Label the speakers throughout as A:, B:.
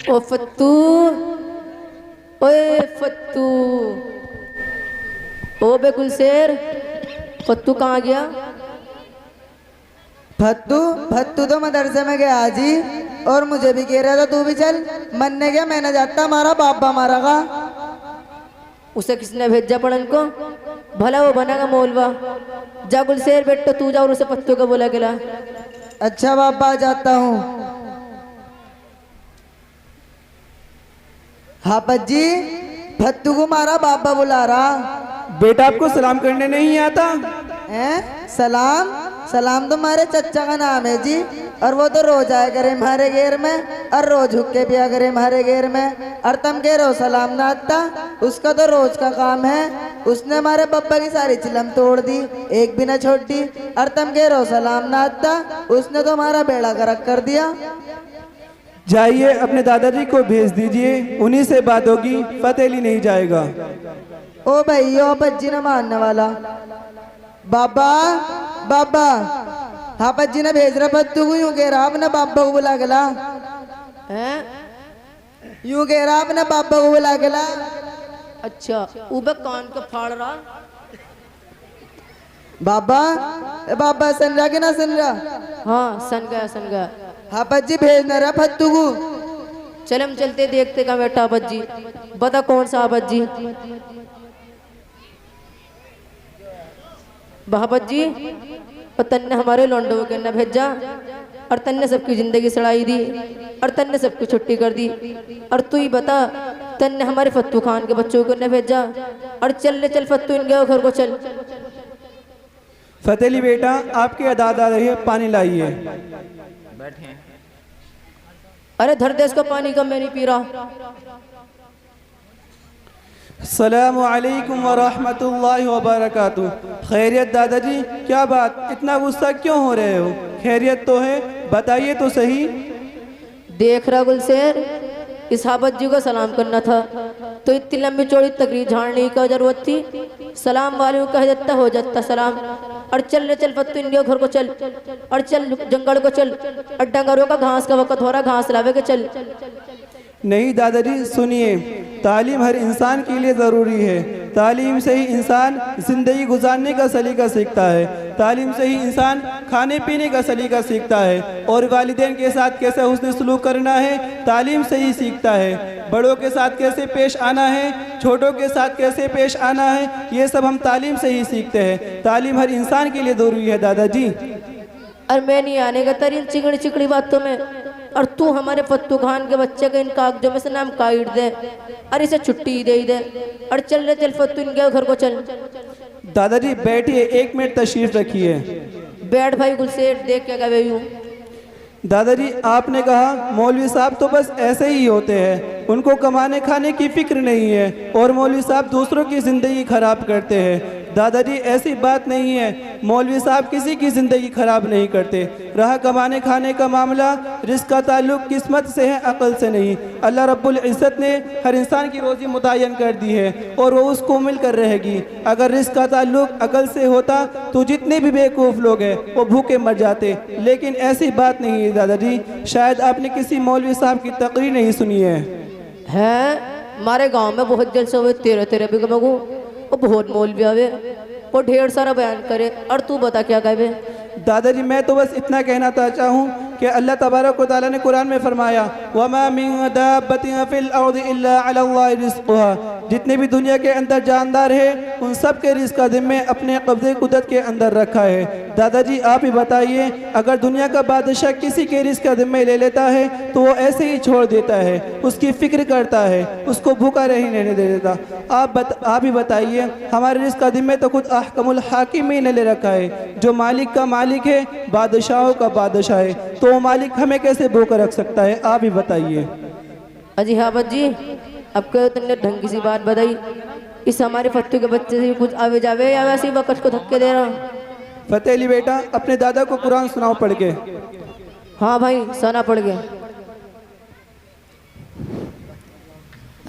A: ओ फत्तू, ओए फत्तू, ओ बेकुल शेर, फत्तू कहाँ गया?
B: फत्तू फत्तू तो मदरसे में गया जी, और मुझे भी कह रहा था तू भी चल। मन ने गया, मैं न जाता, हमारा बाबा मारा का।
A: उसे किसने भेजा पढ़न को? भला वो बनेगा मौलवा। जा गुलशेर बेटा तू जा और उसे फत्तू का बोला गिला।
B: अच्छा बाबा, जाता हूँ। हाफत जी, फत्तू को मारा बाबा बुला रहा।
C: बेटा आपको सलाम करने नहीं आता?
B: हैं? सलाम? सलाम तो हमारे चचा का नाम है जी, और वो तो रोज आया करे हमारे घेर में, और रोज हुक्के पिया करे हमारे घेर में, और तुम कह रहे हो सलाम ना आता? उसका तो रोज का काम है। उसने हमारे पप्पा की सारी चिलम तोड़ दी, एक भी ना छोड़ दी, और तुम कह रहे हो सलाम ना आता? उसने तो हमारा बेड़ा गर्क कर दिया।
C: जाइए अपने दादाजी को भेज दीजिए, उन्हीं से बात होगी, फतेली नहीं जाएगा।
B: ओ भाई, ओ बज्जी न मानने वाला। बाबा, बाबा, हाफत जी ने भेज रहा फत्तू को, यूं कह रहा अपने बाबा को बुला गला।
A: हैं?
B: यूं कह रहा अपने बाबा को बुला गला।
A: अच्छा, ऊबे कान को फाड़ रहा।
B: बाबा, ए बाबा सुन रहा कि ना सुन रहा?
A: हाँ सन गया सन गया।
B: हाफत जी भेज न रहा फत्तू को।
A: चल हम चलते देखते का बेटा आबद जी। बता कौन सा आबद जी? बहाबत जी, और तन्ने हमारे लौंडों के न भेजा, और तन्ने सबकी जिंदगी सड़ाई दी, और तन्ने सबकी छुट्टी कर दी। और तू ही बता, तन्ने हमारे फत्तू खान के बच्चों को न भेजा, और चल ले चल फत्तू इनके घर को चल।
C: फतेली बेटा आपके दादा रहिए, पानी लाइए।
A: अरे धर दे इसको पानी, का मैं नहीं पी रहा।
C: अस्सलामु अलैकुम व रहमतुल्लाहि व बरकातुहू। खैरियत दादाजी? क्या बात, इतना गुस्सा क्यों हो रहे हो? खैरियत तो है, बताइए तो सही।
A: देख रहा गुलशेर, इस हाबत जी को सलाम करना था, तो इतनी लंबी चौड़ी तकरीर झाड़ने की जरूरत थी? सलाम वाले कह देता हो जाता सलाम। और चल ले चल फत्तू इनके घर को चल, और चल जंगल को चल, और डंगरों का घास का वक्त हो रहा, घास लावे के चल।
C: नहीं दादाजी सुनिए, तालीम हर इंसान के लिए ज़रूरी है। तालीम से ही इंसान ज़िंदगी गुजारने का सलीका सीखता है, तालीम से ही इंसान खाने पीने का सलीका सीखता है, और वालिदैन के साथ कैसे हुस्न सलूक करना है तालीम से ही सीखता है। बड़ों के साथ कैसे पेश आना है, छोटों के साथ कैसे पेश आना है, ये सब हम तालीम से ही सीखते हैं। तालीम हर इंसान के लिए ज़रूरी है दादाजी।
A: और मैं नहीं आने का तेरी चिकड़ी चिकड़ी बातों में, और तू हमारे फत्तू खान के बच्चे के इन कागजों में से नाम काट दे, और इसे छुट्टी दे दे, और चल ले चल फत्तू इनके घर को चल।
C: दादाजी बैठिए, 1 मिनट तशरीफ रखिए।
A: बैठ भाई गुलशेर, देख क्या गए यूं।
C: दादाजी आपने कहा मौलवी साहब तो बस ऐसे ही होते हैं, उनको कमाने खाने की फिक्र नहीं है, और मौलवी साहब दूसरों की ज़िंदगी ख़राब करते हैं। दादाजी ऐसी बात नहीं है, मौलवी साहब किसी की ज़िंदगी ख़राब नहीं करते। रहा कमाने खाने का मामला, रिस्क का ताल्लुक़ किस्मत से है, अक़ल से नहीं। अल्लाह रब्बुल इज़्ज़त ने हर इंसान की रोज़ी मुतय्यन कर दी है, और वो उसको मिलकर रहेगी। अगर रिस्क का ताल्लुक़ अक़ल से होता तो जितने भी बेवकूफ़ लोग हैं वो भूखे मर जाते, लेकिन ऐसी बात नहीं है दादाजी। शायद आपने किसी मौलवी साहब की तकरीर नहीं सुनी है।
A: हमारे गांव में बहुत जलसे हुए, तेरे तेरे भी मगू, वो बहुत मौलवी आवे, वो ढेर सारा बयान करे, और तू बता क्या कहे?
C: दादाजी मैं तो बस इतना कहना चाहता हूँ कि अल्लाह तबारक व तआला ने कुरान में फरमाया, वमा मिन दाब्बतिन फिल अर्दि इल्ला अलल्लाहि रिज़्क़ुहा। जितने भी दुनिया के अंदर जानदार है, उन सब के रिज़्क़ का ज़िम्मे अपने कब्ज़े कुदरत के अंदर रखा है। दादाजी आप ही बताइए, अगर दुनिया का बादशाह किसी के रिज़्क़ का ज़िम्मे ले लेता है तो वो ऐसे ही छोड़ देता है, उसकी फ़िक्र करता है, उसको भूखा नहीं रहने देता। आप ही बताइए, हमारे रिज़्क़ का ज़िम्मे तो खुद अहकमुल हाकिमीन ने ले रखा है। जो मालिक का मालिक है, बादशाहों का बादशाह है, तो वो मालिक हमें कैसे भूखा रख सकता है? आप ही बताइए।
A: अजी हाबत जी, अब कहो तुमने ढंग की सी बात बताई, इस हमारे फत्तू के बच्चे से कुछ आवे जावे, या वैसे ही वक़्त को धक्के दे रहा?
C: फतेली बेटा अपने दादा को कुरान सुनाओ पढ़ के।
A: हाँ भाई सुना पड़ गया।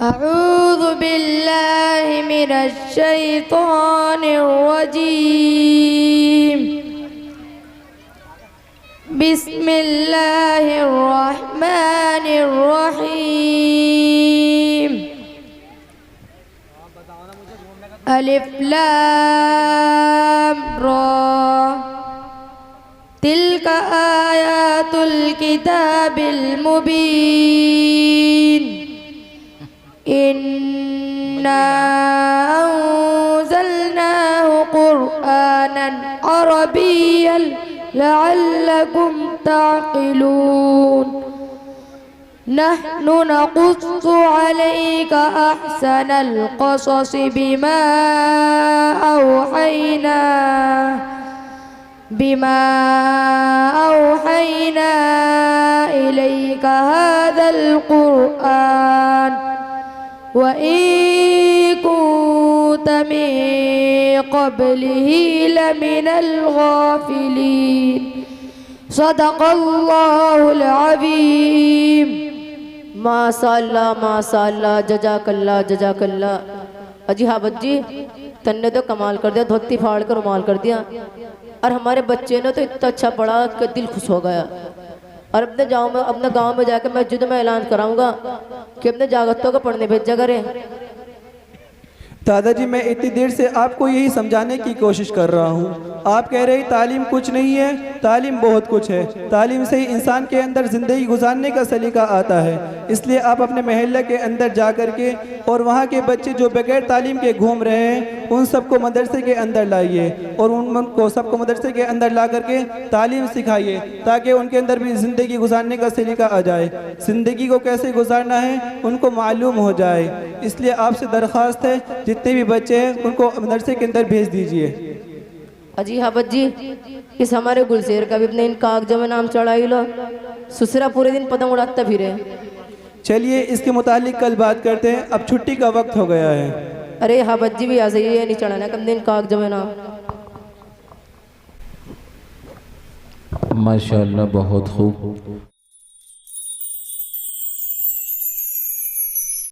D: अऊज़ु बिल्लाहि मिनश शैतानिर रजीम। बिस्मिल्लाहिर रहमानिर रहीम। अलिफ लाम रा तिल्का आयातुल किताबिल मुबीन इन्ना अंज़लनाहु क़ुरआनन अरबिय्यन लअल्लकुम ताक़िलून नहनु नक़ुस्सु अलैका अहसनल क़ससि बिमा औहैना इलैका हाज़ल क़ुरआन व इन कुन्त मिन क़ब्लिही लमिनल गाफ़िलीन सदक़ल्लाहुल अज़ीम।
A: माशाअल्लाह जजाकल्ला जजाकल्ला। अजी हाबत जी तन्ने तो कमाल कर दिया, धोती फाड़ कर रुमाल कर दिया। और हमारे बच्चे ने तो इतना अच्छा पढ़ा कि दिल खुश हो गया। और अपने गांव में जाकर मस्जिद में ऐलान कराऊंगा कि अपने जागतों को पढ़ने भेजा करें।
C: दादाजी मैं इतनी देर से आपको यही समझाने की कोशिश कर रहा हूँ। आप कह रहे तालीम कुछ नहीं है, तालीम बहुत कुछ है। तालीम से ही इंसान के अंदर ज़िंदगी गुजारने का सलीका आता है। इसलिए आप अपने महल्ले के अंदर जा कर के और वहाँ के बच्चे जो बगैर तालीम के घूम रहे हैं उन सबको मदरसे के अंदर लाइए और उनको सबको मदरसे के अंदर ला करके तालीम सिखाइए ताकि उनके अंदर भी ज़िंदगी गुजारने का सलीका आ जाए। ज़िंदगी को कैसे गुजारना है उनको मालूम हो जाए। इसलिए आपसे दरख्वास्त है जितने भी बच्चे हैं उनको मदरसे के अंदर भेज दीजिए।
A: अजी हाबत जी इस हमारे गुलशेर का भी अपने इन कागजों में नाम चढ़ाई लो। सुसरा पूरे दिन पतंग उड़ाता फिरे।
C: चलिए इसके मुतालिक कल बात करते हैं, अब छुट्टी का वक्त हो गया है।
A: अरे हाबत जी भी आ जाइए, नहीं चढ़ाना कम दिन कागजों में नाम।
E: माशाअल्लाह बहुत खूब।